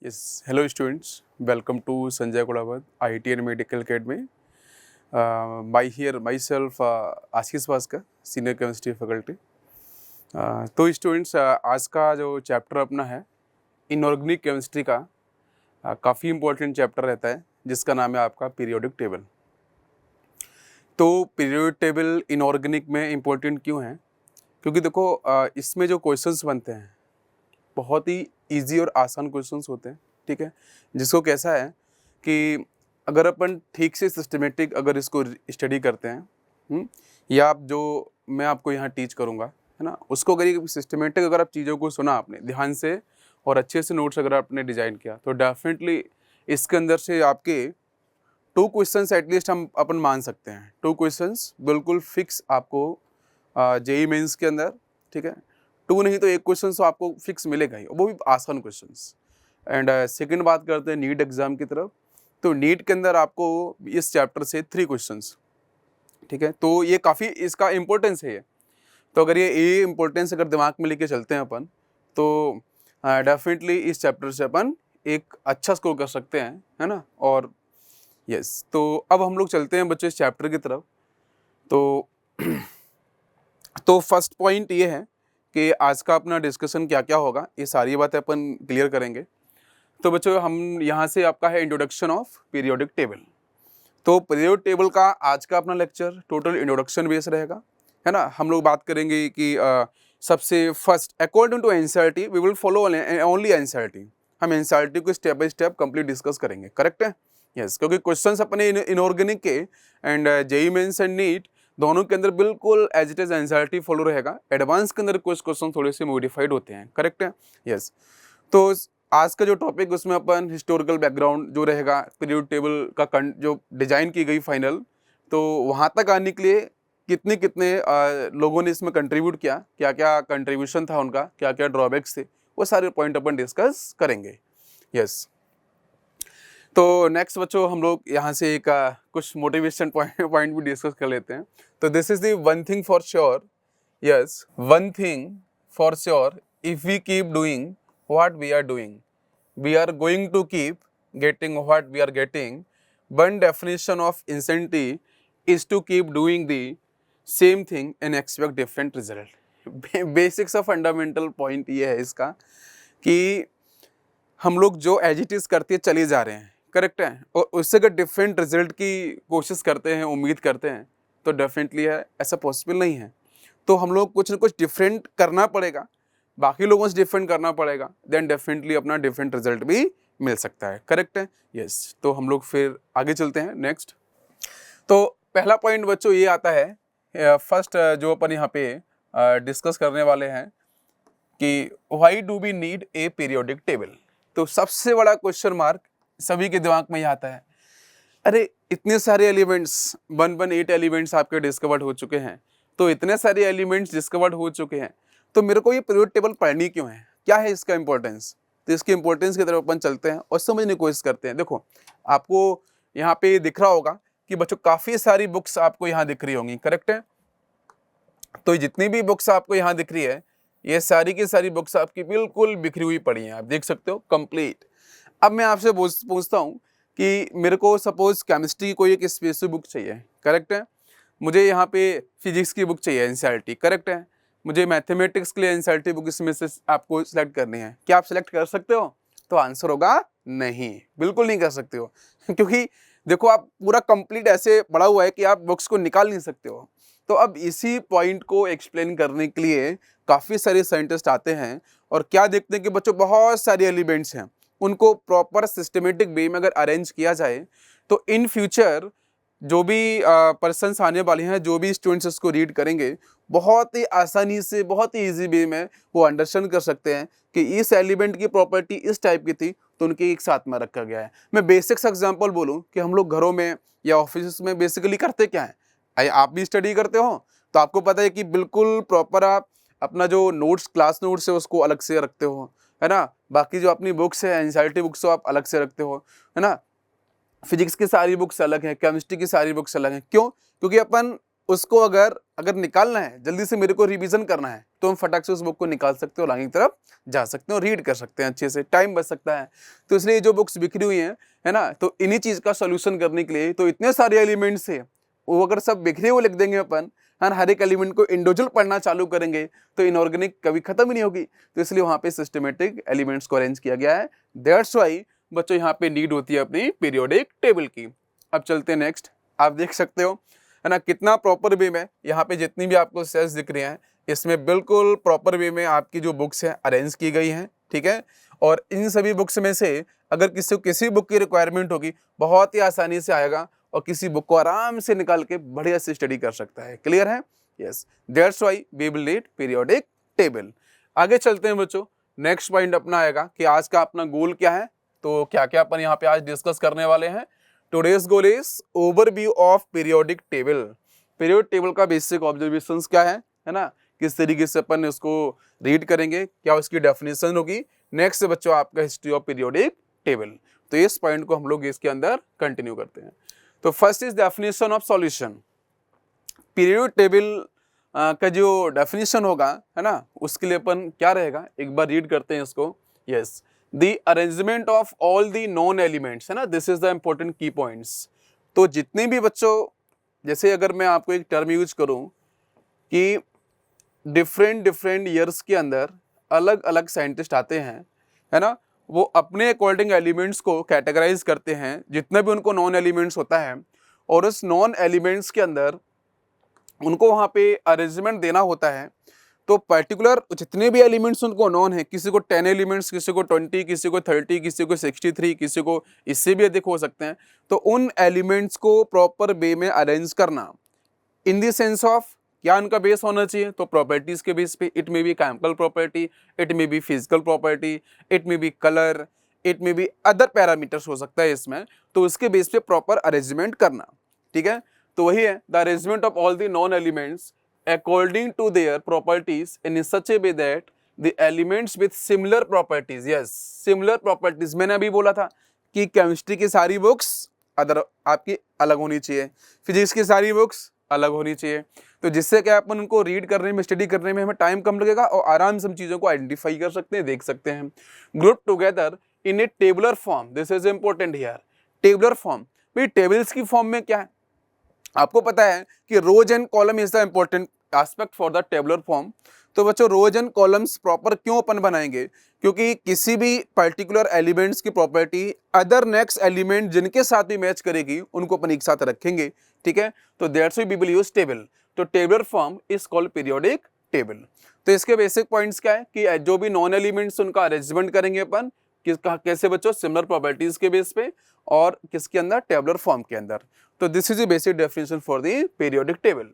Yes, hello students. Welcome to Sanjay Kodawat, IIT and Medical Academy. By here myself, Ashish Bhaskar, senior chemistry faculty. तो students, आज का जो chapter अपना है inorganic chemistry का, काफ़ी इम्पोर्टेंट चैप्टर रहता है जिसका नाम है आपका पीरियोडिक टेबल। तो पीरियोडिक टेबल इनऑर्गेनिक में इम्पोर्टेंट क्यों है? क्योंकि देखो, इसमें जो क्वेश्चंस बनते हैं बहुत ही इजी और आसान क्वेश्चंस होते हैं, ठीक है। जिसको कैसा है कि अगर अपन ठीक से सिस्टमेटिक अगर इसको स्टडी करते हैं, या आप जो मैं आपको यहाँ टीच करूँगा, है ना, उसको अगर सिस्टमेटिक अगर आप चीज़ों को सुना आपने ध्यान से और अच्छे से नोट्स अगर आपने डिज़ाइन किया, तो डेफिनेटली इसके अंदर से आपके 2 क्वेश्चंस एटलीस्ट हम अपन मान सकते हैं। 2 क्वेश्चंस बिल्कुल फिक्स आपको जेईई मेंस के अंदर, ठीक है। 2 नहीं तो 1 क्वेश्चन तो आपको फिक्स मिलेगा ही, वो भी आसान क्वेश्चंस। एंड सेकंड बात करते हैं नीट एग्जाम की तरफ। तो नीट के अंदर आपको इस चैप्टर से 3 क्वेश्चंस, ठीक है। तो ये काफ़ी इसका इम्पोर्टेंस है ये। तो अगर ये इम्पोर्टेंस अगर दिमाग में लेके चलते हैं अपन, तो डेफिनेटली इस चैप्टर से अपन एक अच्छा स्कोर कर सकते हैं, है ना। और यस, तो अब हम लोग चलते हैं बच्चों इस चैप्टर की तरफ। तो फर्स्ट पॉइंट ये है कि आज का अपना डिस्कशन क्या क्या होगा, ये सारी बातें अपन क्लियर करेंगे। तो बच्चों, हम यहाँ से आपका है इंट्रोडक्शन ऑफ पीरियोडिक टेबल। तो पीरियोडिक टेबल का आज का अपना लेक्चर टोटल इंट्रोडक्शन बेस रहेगा, है ना। हम लोग बात करेंगे कि सबसे first according to NCERT we will follow only NCERT. हम एनसीईआरटी को step by step complete discuss करेंगे, करेक्ट है। यस, क्योंकि क्वेश्चंस अपने इनऑर्गेनिक के and JEE Mains and NEET दोनों के अंदर बिल्कुल as it is NCERT follow रहेगा। एडवांस के अंदर कुछ क्वेश्चन थोड़े से मॉडिफाइड होते हैं, करेक्ट है। यस, तो आज का जो टॉपिक उसमें अपन हिस्टोरिकल बैकग्राउंड जो रहेगा, पीरियोडिक टेबल का जो डिजाइन की गई फाइनल, तो वहाँ तक आने के लिए कितने कितने लोगों ने इसमें कंट्रीब्यूट किया, क्या क्या कंट्रीब्यूशन था उनका, क्या क्या ड्रॉबैक्स थे, वो सारे पॉइंट अपन डिस्कस करेंगे। यस, तो नेक्स्ट बच्चों हम लोग यहाँ से एक कुछ मोटिवेशन पॉइंट भी डिस्कस कर लेते हैं। तो this is the one thing for sure, yes, one thing for sure, if we keep doing what we are doing, we are going to keep getting what we are getting. One definition of incentive is to keep doing the same thing and expect different result. Basics of fundamental point ये है इसका कि हम लोग जो as it is करते चले जा रहे हैं, करेक्ट है, और उससे अगर डिफरेंट रिजल्ट की कोशिश करते हैं, उम्मीद करते हैं, तो डेफिनेटली है ऐसा पॉसिबल नहीं है। तो हम लोग कुछ ना कुछ डिफरेंट करना पड़ेगा, बाकी लोगों से डिफरेंट करना पड़ेगा, देन डेफिनेटली अपना डिफरेंट रिजल्ट भी मिल सकता है, करेक्ट है। यस, तो हम लोग फिर आगे चलते हैं नेक्स्ट। तो पहला पॉइंट बच्चों ये आता है, फर्स्ट जो अपन यहाँ पे डिस्कस करने वाले हैं कि why do we need a periodic table. तो सबसे बड़ा क्वेश्चन मार्क सभी के दिमाग में ही आता है, अरे इतने सारे एलिमेंट्स 118 एलिमेंट्स आपके डिस्कवर्ड हो चुके हैं, तो इतने सारे एलिमेंट्स डिस्कवर्ड हो चुके हैं, तो मेरे को ये पीरियोडिक टेबल पढ़नी क्यों है, क्या है इसका इंपॉर्टेंस। तो इसकी इंपॉर्टेंस की तरफ अपन चलते हैं और समझने की कोशिश करते हैं। देखो, आपको यहाँ पे दिख रहा होगा कि बच्चों काफ़ी सारी बुक्स आपको यहाँ दिख रही होंगी, करेक्ट है। तो जितनी भी बुक्स आपको यहाँ दिख रही है, ये सारी की सारी बुक्स आपकी बिल्कुल बिखरी हुई पड़ी हैं, आप देख सकते हो कंप्लीट। अब मैं आपसे पूछता हूँ कि मेरे को सपोज केमिस्ट्री की कोई एक स्पेसिफिक बुक चाहिए, करेक्ट है, मुझे यहाँ पे फिजिक्स की बुक चाहिए एनसीईआरटी, करेक्ट है, मुझे मैथमेटिक्स के लिए एनसीईआरटी बुक इसमें से आपको सिलेक्ट करनी है, क्या आप सिलेक्ट कर सकते हो? तो आंसर होगा नहीं, बिल्कुल नहीं कर सकते हो। क्योंकि देखो, आप पूरा कंप्लीट ऐसे पढ़ा हुआ है कि आप बुक्स को निकाल नहीं सकते हो। तो अब इसी पॉइंट को एक्सप्लेन करने के लिए काफ़ी सारे साइंटिस्ट आते हैं और क्या देखते हैं कि बच्चों बहुत सारे एलिमेंट्स हैं, उनको प्रॉपर सिस्टमेटिक वे में अगर अरेंज किया जाए, तो इन फ्यूचर जो भी पर्सन्स आने वाले हैं, जो भी स्टूडेंट्स इसको रीड करेंगे, बहुत ही आसानी से, बहुत ही ईजी वे में वो अंडरस्टैंड कर सकते हैं कि इस एलिमेंट की प्रॉपर्टी इस टाइप की थी, तो उनके एक साथ में रखा गया है। मैं बेसिक्स एग्जांपल बोलूं कि हम लोग घरों में या ऑफिस में बेसिकली करते क्या है, आप भी स्टडी करते हो तो आपको पता है कि बिल्कुल प्रॉपर आप अपना जो नोट्स, क्लास नोट्स है, उसको अलग से रखते हो, है ना। बाकी जो अपनी बुक्स है, एनसीईआरटी बुक्स, आप अलग से रखते हो, है ना। फिजिक्स की सारी बुक्स अलग हैं, केमिस्ट्री की सारी बुक्स अलग हैं। क्यों? क्योंकि अपन उसको अगर निकालना है, जल्दी से मेरे को रिवीजन करना है, तो हम फटाक से उस बुक को निकाल सकते हैं और आगे की तरफ जा सकते हैं और रीड कर सकते हैं अच्छे से, टाइम बच सकता है। तो इसलिए जो बुक्स बिखरी हुई हैं, है ना, तो इन्हीं चीज़ का सोल्यूशन करने के लिए तो इतने सारे एलिमेंट्स है, वो अगर सब बिखरे हुए लिख देंगे अपन, हर एक एलिमेंट को इंडिविजुअल पढ़ना चालू करेंगे तो इनऑर्गेनिक कभी खत्म ही नहीं होगी। तो इसलिए वहाँ पे सिस्टमेटिक एलिमेंट्स को अरेंज किया गया है। दैट्स वाई बच्चों यहाँ पे नीड होती है अपनी पीरियोडिक टेबल की। अब चलते हैं नेक्स्ट। आप देख सकते हो, है ना, कितना प्रॉपर वे में यहाँ पे जितनी भी आपको सेल्स दिख रही हैं, इसमें बिल्कुल प्रॉपर वे में आपकी जो बुक्स हैं अरेंज की गई हैं, ठीक है। और इन सभी बुक्स में से अगर किसी बुक की रिक्वायरमेंट होगी, बहुत ही आसानी से आएगा और किसी बुक को आराम से निकाल के बढ़िया से स्टडी कर सकता है। क्लियर है? Yes, that's why we will need periodic table. आगे चलते हैं बच्चों। नेक्स्ट पॉइंट अपना आएगा कि आज का अपना गोल क्या है। तो क्या क्या अपन यहाँ पे आज डिस्कस करने वाले हैं। Today's goal is overview of periodic table. Periodic table का बेसिक ऑब्जर्वेशंस क्या है ना, किस तरीके से अपन इसको रीड करेंगे, क्या उसकी डेफिनेशन होगी। नेक्स्ट बच्चों आपका हिस्ट्री ऑफ पीरियोडिक टेबल। तो इस पॉइंट को हम लोग इसके अंदर कंटिन्यू करते हैं। तो first is definition of solution. Periodic table का जो डेफिनेशन होगा, है ना, उसके लिए अपन क्या रहेगा, एक बार रीड करते हैं इसको। Yes, the arrangement of all the non elements, है ना, दिस इज द इंपॉर्टेंट की पॉइंट्स। तो जितने भी बच्चों, जैसे अगर मैं आपको एक टर्म यूज करूं कि डिफरेंट ईयर्स के अंदर अलग अलग साइंटिस्ट आते हैं, है ना, वो अपने अकॉर्डिंग एलिमेंट्स को कैटेगराइज करते हैं, जितना भी उनको नॉन एलिमेंट्स होता है, और उस नॉन एलिमेंट्स के अंदर उनको वहाँ पे अरेंजमेंट देना होता है। तो पर्टिकुलर जितने भी एलिमेंट्स उनको नॉन है, किसी को 10 एलिमेंट्स, किसी को 20, किसी को 30, किसी को 63, किसी को इससे भी अधिक हो सकते हैं। तो उन एलिमेंट्स को प्रॉपर वे में अरेंज करना इन द सेंस ऑफ क्या उनका बेस होना चाहिए, तो प्रॉपर्टीज के बेस पे। It may be chemical property, it may be physical property, it may be colour, it may be other parameters हो सकता है इसमें। तो उसके बेस पे प्रॉपर अरेंजमेंट करना, ठीक है। तो वही है, the arrangement of all the non elements according to their properties in such a way that the elements with similar properties, yes, similar properties, मैंने अभी बोला था कि केमिस्ट्री की सारी बुक्स अदर आपकी अलग होनी चाहिए, फिजिक्स की सारी बुक्स अलग होनी चाहिए। तो जिससे क्या अपन उनको रीड करने में, स्टडी करने में हमें टाइम कम लगेगा और आराम से हम चीज़ों को आइडेंटिफाई कर सकते हैं, देख सकते हैं। Group together in a tabular form, this is important here. Tabular form, भाई टेबल्स की फॉर्म में क्या है, आपको पता है कि rows and column is the important aspect for the tabular form. तो बच्चों रोज एंड कॉलम्स प्रॉपर क्यों अपन बनाएंगे, क्योंकि किसी भी पर्टिकुलर एलिमेंट्स की प्रॉपर्टी अदर नेक्स्ट एलिमेंट जिनके साथ भी मैच करेगी उनको अपन एक साथ रखेंगे, ठीक है। तो that's why we will use table. तो tabular form is called periodic table. तो इसके बेसिक पॉइंट्स क्या है कि जो भी नॉन एलिमेंट्स उनका अरेंजमेंट करेंगे अपन कैसे बच्चों, सिमिलर प्रॉपर्टीज के बेस पे, और किसके अंदर, टेबुलर फॉर्म के अंदर। तो this is the basic definition for the periodic table.